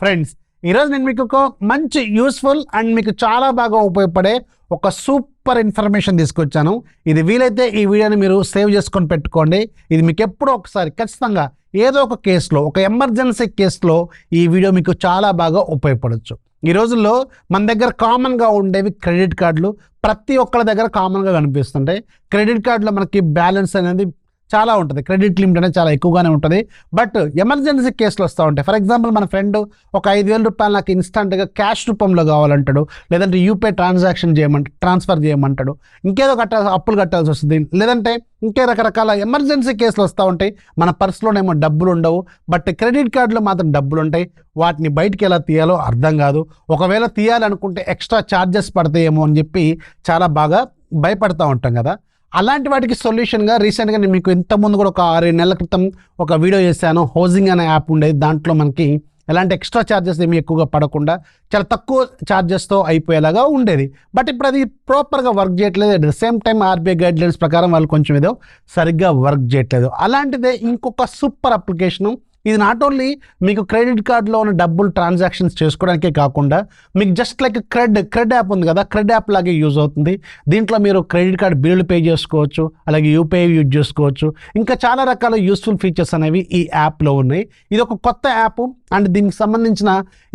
Friends, ఈరోజు నేను మీకు ఒక మంచి యూస్ఫుల్ అండ్ మీకు చాలా బాగా ఉపయోగపడే ఒక సూపర్ ఇన్ఫర్మేషన్ తీసుకొచ్చాను. ఇది వీలైతే ఈ వీడియోని మీరు సేవ్ చేసుకొని పెట్టుకోండి. ఇది మీకు ఎప్పుడో ఒకసారి ఖచ్చితంగా ఏదో ఒక కేసులో, ఒక ఎమర్జెన్సీ కేసులో ఈ వీడియో మీకు చాలా బాగా ఉపయోగపడవచ్చు. ఈ రోజుల్లో మన దగ్గర కామన్గా ఉండేవి క్రెడిట్ కార్డులు. ప్రతి ఒక్కరి దగ్గర కామన్గా కనిపిస్తుంటాయి. క్రెడిట్ కార్డులో మనకి బ్యాలెన్స్ అనేది చాలా ఉంటుంది, క్రెడిట్ లిమిట్ అనేది చాలా ఎక్కువగానే ఉంటుంది. బట్ ఎమర్జెన్సీ కేసులు వస్తూ ఉంటాయి. ఫర్ ఎగ్జాంపుల్, మన ఫ్రెండ్ ఒక 5,000 రూపాయలు నాకు ఇన్స్టంట్గా క్యాష్ రూపంలో కావాలంటాడు, లేదంటే యూపీఐ ట్రాన్స్ఫర్ చేయమంటాడు, ఇంకేదో అప్పులు కట్టాల్సి వస్తుంది, లేదంటే ఇంకే రకరకాల ఎమర్జెన్సీ కేసులు వస్తూ ఉంటాయి. మన పర్సులోనేమో డబ్బులు ఉండవు, బట్ క్రెడిట్ కార్డులో మాత్రం డబ్బులు ఉంటాయి. వాటిని బయటికి ఎలా తీయాలో అర్థం కాదు. ఒకవేళ తీయాలనుకుంటే ఎక్స్ట్రా ఛార్జెస్ పడతాయేమో అని చెప్పి చాలా బాగా భయపడతా ఉంటాం కదా. అలాంటి వాటికి సొల్యూషన్గా రీసెంట్గా నేను మీకు ఇంతకుముందు కూడా ఒక 6 నెలల క్రితం ఒక వీడియో చేశాను. హౌసింగ్ అనే యాప్ ఉండేది. దాంట్లో మనకి ఎలాంటి ఎక్స్ట్రా ఛార్జెస్ ఏమి ఎక్కువగా పడకుండా చాలా తక్కువ ఛార్జెస్తో అయిపోయేలాగా ఉండేది. బట్ ఇప్పుడు అది ప్రాపర్గా వర్క్ చేయట్లేదు. At the same time RBI guidelines ప్రకారం వాళ్ళు కొంచెం ఏదో సరిగ్గా వర్క్ చేయట్లేదు. అలాంటిదే ఇంకొక సూపర్ అప్లికేషను. ఇది నాట్ ఓన్లీ మీకు క్రెడిట్ కార్డులో ఉన్న డబ్బులు ట్రాన్సాక్షన్స్ చేసుకోవడానికే కాకుండా మీకు జస్ట్ లైక్ క్రెడ్ యాప్ ఉంది కదా, క్రెడ్ యాప్ లాగే యూజ్ అవుతుంది. దీంట్లో మీరు క్రెడిట్ కార్డ్ బిల్లు పే చేసుకోవచ్చు, అలాగే యూపీఐ యూజ్ చేసుకోవచ్చు. ఇంకా చాలా రకాల యూస్ఫుల్ ఫీచర్స్ అనేవి ఈ యాప్లో ఉన్నాయి. ఇది ఒక కొత్త యాప్ అండ్ దీనికి సంబంధించిన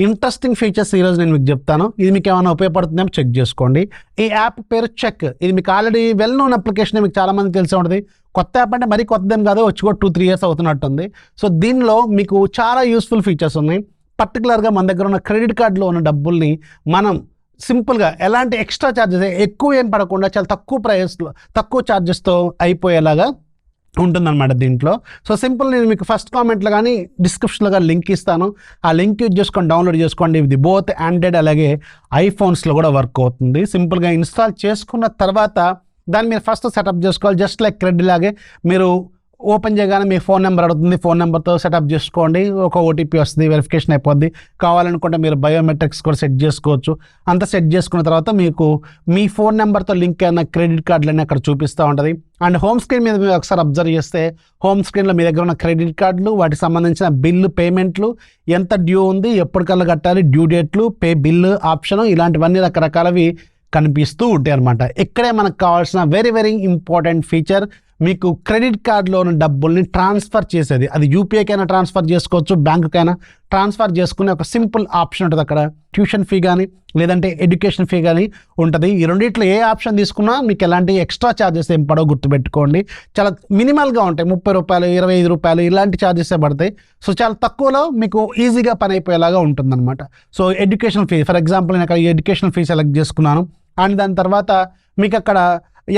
ఇంట్రెస్టింగ్ ఫీచర్స్ ఈరోజు నేను మీకు చెప్తాను. ఇది మీకు ఏమైనా ఉపయోగపడుతుందేమో చెక్ చేసుకోండి. ఈ యాప్ పేరు చెక్. ఇది మీకు ఆల్రెడీ వెల్ నోన్ అప్లికేషన్, మీకు చాలామంది తెలిసి ఉంటుంది. కొత్త యాప్ అంటే మరీ కొత్తదేం కాదు, వచ్చి కూడా 2-3 ఇయర్స్ అవుతున్నట్టుంది. సో దీనిలో మీకు చాలా యూస్ఫుల్ ఫీచర్స్ ఉన్నాయి. పర్టికులర్గా మన దగ్గర ఉన్న క్రెడిట్ కార్డులో ఉన్న డబ్బుల్ని మనం సింపుల్గా ఎలాంటి ఎక్స్ట్రా ఛార్జెస్ ఎక్కువ ఏం పడకుండా చాలా తక్కువ ఛార్జెస్తో అయిపోయేలాగా ఉంటుందన్నమాట దీంట్లో. సో సింపుల్, నేను మీకు ఫస్ట్ కామెంట్లో కానీ డిస్క్రిప్షన్లో కానీ లింక్ ఇస్తాను. ఆ లింక్ యూజ్ చేసుకొని డౌన్లోడ్ చేసుకోండి. ఇది బోత్ ఆండ్రాయిడ్ అలాగే ఐఫోన్స్లో కూడా వర్క్ అవుతుంది. సింపుల్గా ఇన్స్టాల్ చేసుకున్న తర్వాత దాన్ని మీరు ఫస్ట్ సెటప్ చేసుకోవాలి. జస్ట్ లైక్ క్రెడిట్ లాగే మీరు ఓపెన్ చేయగానే మీ ఫోన్ నెంబర్ అడుగుతుంది. ఫోన్ నెంబర్తో సెటప్ చేసుకోండి. ఒక ఓటీపీ వస్తుంది, వెరిఫికేషన్ అయిపోద్ది. కావాలనుకుంటే మీరు బయోమెట్రిక్స్ కూడా సెట్ చేసుకోవచ్చు. అంతా సెట్ చేసుకున్న తర్వాత మీకు మీ ఫోన్ నెంబర్తో లింక్ అయిన క్రెడిట్ కార్డులన్నీ అక్కడ చూపిస్తూ ఉంటుంది. అండ్ హోమ్ స్క్రీన్ మీద మీరు ఒకసారి అబ్జర్వ్ చేస్తే హోమ్ స్క్రీన్లో మీ దగ్గర ఉన్న క్రెడిట్ కార్డులు, వాటికి సంబంధించిన బిల్లు పేమెంట్లు, ఎంత డ్యూ ఉంది, ఎప్పటికల్లా కట్టాలి, డ్యూ డేట్లు, పే బిల్లు ఆప్షన్, ఇలాంటివన్నీ రకరకాలవి కనిపిస్తూ ఉంటాయి అనమాట. ఇక్కడే మనకు కావాల్సిన వెరీ వెరీ ఇంపార్టెంట్ ఫీచర్, మీకు క్రెడిట్ కార్డులో ఉన్న డబ్బుల్ని ట్రాన్స్ఫర్ చేసేది. అది యూపీఐకైనా ట్రాన్స్ఫర్ చేసుకోవచ్చు, బ్యాంకుకైనా ట్రాన్స్ఫర్ చేసుకునే ఒక సింపుల్ ఆప్షన్ ఉంటుంది అక్కడ. ట్యూషన్ ఫీ కానీ లేదంటే ఎడ్యుకేషన్ ఫీ కానీ ఉంటుంది. ఈ రెండిట్లో ఏ ఆప్షన్ తీసుకున్నా మీకు ఎలాంటి ఎక్స్ట్రా ఛార్జెస్ ఏం పడవు, గుర్తుపెట్టుకోండి. చాలా మినిమల్గా ఉంటాయి. 30 రూపాయలు, 25 రూపాయలు ఇలాంటి ఛార్జెసే పడతాయి. సో చాలా తక్కువలో మీకు ఈజీగా పని అయిపోయేలాగా ఉంటుందన్నమాట. So education fee, for example నేను అక్కడ ఎడ్యుకేషన్ ఫీ సెలెక్ట్ చేసుకున్నాను. అండ్ దాని తర్వాత మీకు అక్కడ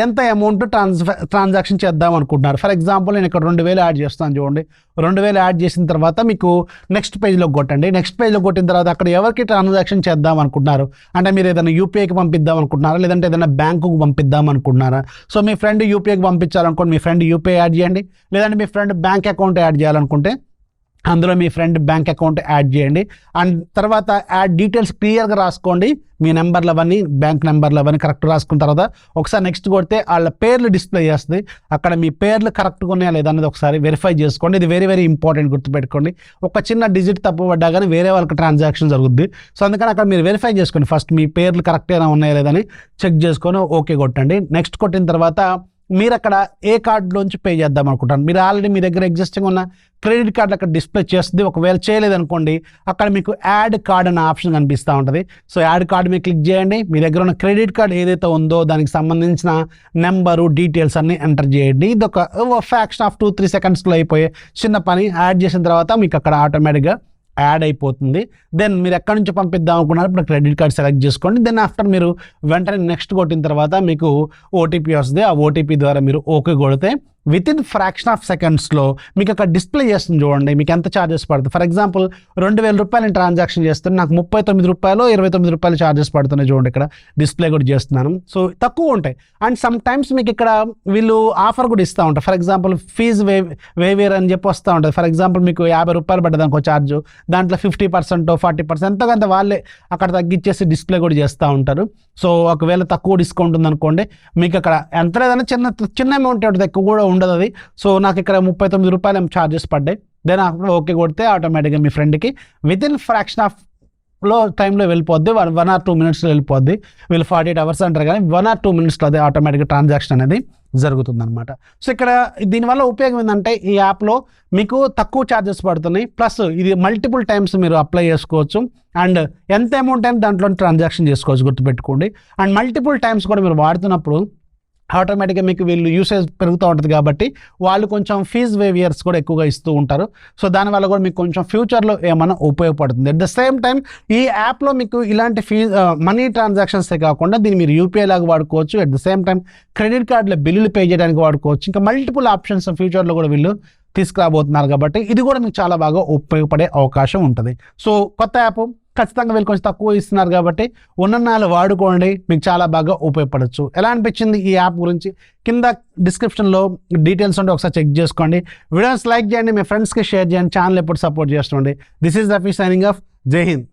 ఎంత అమౌంట్ ట్రాన్సాక్షన్ చేద్దాం అనుకుంటున్నారు. ఫర్ ఎగ్జాంపుల్ నేను ఇక్కడ 2,000 యాడ్ చేస్తాను. చూడండి, 2,000 యాడ్ చేసిన తర్వాత మీకు నెక్స్ట్ పేజ్లో కొట్టండి. నెక్స్ట్ పేజ్లో కొట్టిన తర్వాత అక్కడ ఎవరికి ట్రాన్సాక్షన్ చేద్దాం అనుకుంటున్నారు అంటే మీరు ఏదైనా యూపీఐకి పంపిద్దాం అనుకుంటున్నారా, లేదంటే ఏదైనా బ్యాంకుకు పంపిద్దాం అనుకుంటున్నారా. సో మీ ఫ్రెండ్ యూపీఐకి పంపించాలనుకోండి, మీ ఫ్రెండ్ యూపీఐ యాడ్ చేయండి. లేదంటే మీ ఫ్రెండ్ బ్యాంక్ అకౌంట్ యాడ్ చేయాలనుకుంటే అందులో మీ ఫ్రెండ్ బ్యాంక్ అకౌంట్ యాడ్ చేయండి. అండ్ తర్వాత యాడ్ డీటెయిల్స్ క్లియర్గా రాసుకోండి. మీ నెంబర్లు అవన్నీ, బ్యాంక్ నెంబర్లు అవన్నీ కరెక్ట్ రాసుకున్న తర్వాత ఒకసారి నెక్స్ట్ కొడితే వాళ్ళ పేర్లు డిస్ప్లే చేస్తుంది. అక్కడ మీ పేర్లు కరెక్ట్గా ఉన్నాయా లేదా అనేది ఒకసారి వెరిఫై చేసుకోండి. ఇది వెరీ వెరీ ఇంపార్టెంట్, గుర్తుపెట్టుకోండి. ఒక చిన్న డిజిట్ తప్పు పడ్డా కానీ వేరే వాళ్ళకి ట్రాన్సాక్షన్ జరుగుద్ది. సో అందుకని అక్కడ మీరు వెరిఫై చేసుకోండి. ఫస్ట్ మీ పేర్లు కరెక్ట్గా ఉన్నాయా లేదని చెక్ చేసుకొని ఓకే కొట్టండి. నెక్స్ట్ కొట్టిన తర్వాత మీరు అక్కడ ఏ కార్డులోంచి పే చేద్దాం అనుకుంటారు. మీరు ఆల్రెడీ మీ దగ్గర ఎగ్జిస్టింగ్ ఉన్న క్రెడిట్ కార్డు అక్కడ డిస్ప్లే చేస్తుంది. ఒకవేళ చేయలేదనుకోండి, అక్కడ మీకు యాడ్ కార్డ్ అనే ఆప్షన్ కనిపిస్తూ ఉంటుంది. సో యాడ్ కార్డు మీద క్లిక్ చేయండి. మీ దగ్గర ఉన్న క్రెడిట్ కార్డ్ ఏదైతే ఉందో దానికి సంబంధించిన నెంబరు, డీటెయిల్స్ అన్నీ ఎంటర్ చేయండి. ఇది ఒక ఫ్యాక్షన్ ఆఫ్ 2-3 సెకండ్స్లో అయిపోయే చిన్న పని. యాడ్ చేసిన తర్వాత మీకు అక్కడ ఆటోమేటిక్గా యాడ్ అయిపోతుంది. దెన్ మీరు ఎక్కడి నుంచి పంపిద్దాం అనుకున్నారు, ఇప్పుడు క్రెడిట్ కార్డ్ సెలెక్ట్ చేసుకోండి. దెన్ ఆఫ్టర్ మీరు వెంటనే నెక్స్ట్ కొట్టిన తర్వాత మీకు ఓటీపీ వస్తుంది. ఆ ఓటీపీ ద్వారా మీరు ఓకే కొడితే విత్ ఇన్ ఫ్రాక్షన్ ఆఫ్ సెకండ్స్లో మీకు అక్కడ డిస్ప్లే చేస్తుంది. చూడండి మీకు ఎంత ఛార్జెస్ పడుతుంది. ఫర్ ఎగ్జాంపుల్ 2,000 రూపాయలు నేను ట్రాన్సాక్షన్ చేస్తాను, నాకు 39 రూపాయలు 29 రూపాయలు ఛార్జెస్ పడుతున్నాయి. చూడండి ఇక్కడ డిస్ప్లే కూడా చేస్తున్నాను. సో తక్కువ ఉంటాయి. అండ్ సమ్ టైమ్స్ మీకు ఇక్కడ వీళ్ళు ఆఫర్ కూడా ఇస్తూ ఉంటారు. ఫర్ ఎగ్జాంపుల్ ఫీజు వేవేర్ అని చెప్పి వస్తూ ఉంటుంది. ఫర్ ఎగ్జాంపుల్ మీకు 50 రూపాయలు పడ్డది అనుకో ఛార్జ్, దాంట్లో 50%, 40% ఎంతో కొంత వాళ్ళే అక్కడ తగ్గించేసి డిస్ప్లే కూడా చేస్తూ ఉంటారు. సో ఒకవేళ తక్కువ డిస్కౌంట్ ఉందనుకోండి, మీకు అక్కడ ఎంత లేదన్నా చిన్న అమౌంట్ ఉంటుంది, ఎక్కువ కూడా ఉండదు అది. సో నాకు ఇక్కడ 39 రూపాయలు ఛార్జెస్ పడ్డాయి. దెన్ ఆఫ్టర్ ఓకే కొడితే ఆటోమేటిక్గా మీ ఫ్రెండ్కి వితిన్ ఫ్రాక్షన్ ఆఫ్ టైంలో వెళ్ళిపోద్ది, 1 or 2 minutesలో వెళ్ళిపోద్ది. వీళ్ళు 48 hours అంటారు కానీ 1 or 2 minutesలో అదే ఆటోమేటిక్గా ట్రాన్సాక్షన్ అనేది జరుగుతుందన్నమాట. సో ఇక్కడ దీనివల్ల ఉపయోగం ఏంటంటే ఈ యాప్లో మీకు తక్కువ ఛార్జెస్ పడుతున్నాయి, ప్లస్ ఇది మల్టిపుల్ టైమ్స్ మీరు అప్లై చేసుకోవచ్చు అండ్ ఎంత అమౌంట్ అయినా దాంట్లో ట్రాన్సాక్షన్ చేసుకోవచ్చు, గుర్తుపెట్టుకోండి. అండ్ మల్టిపుల్ టైమ్స్ కూడా మీరు వాడుతున్నప్పుడు ఆటోమేటిక్గా మీకు వీళ్ళు యూసేజ్ పెరుగుతూ ఉంటుంది కాబట్టి వాళ్ళు కొంచెం ఫీజ్ వేవియర్స్ కూడా ఎక్కువగా ఇస్తూ ఉంటారు. సో దానివల్ల కూడా మీకు కొంచెం ఫ్యూచర్లో ఏమైనా ఉపయోగపడుతుంది. అట్ ద సేమ్ టైం ఈ యాప్లో మీకు ఇలాంటి మనీ ట్రాన్సాక్షన్సే కాకుండా దీన్ని మీరు యూపీఐ లాగా వాడుకోవచ్చు. At the same time credit కార్డులో బిల్లులు పే చేయడానికి వాడుకోవచ్చు. ఇంకా మల్టిపుల్ ఆప్షన్స్ ఫ్యూచర్లో కూడా వీళ్ళు తీసుకురాబోతున్నారు కాబట్టి ఇది కూడా మీకు చాలా బాగా ఉపయోగపడే అవకాశం ఉంటుంది. సో కొత్త యాప్ ఖచ్చితంగా వీళ్ళు కొంచెం తక్కువ ఇస్తున్నారు కాబట్టి ఉన్ననాలు వాడుకోండి, మీకు చాలా బాగా ఉపయోగపడవచ్చు. ఎలా అనిపించింది ఈ యాప్ గురించి కింద డిస్క్రిప్షన్లో డీటెయిల్స్ ఉంటే ఒకసారి చెక్ చేసుకోండి. వీడియోస్ లైక్ చేయండి, మీ ఫ్రెండ్స్కి షేర్ చేయండి, ఛానల్ ఎప్పుడు సపోర్ట్ చేస్తుండండి. This is Rafi signing off. జై హింద్.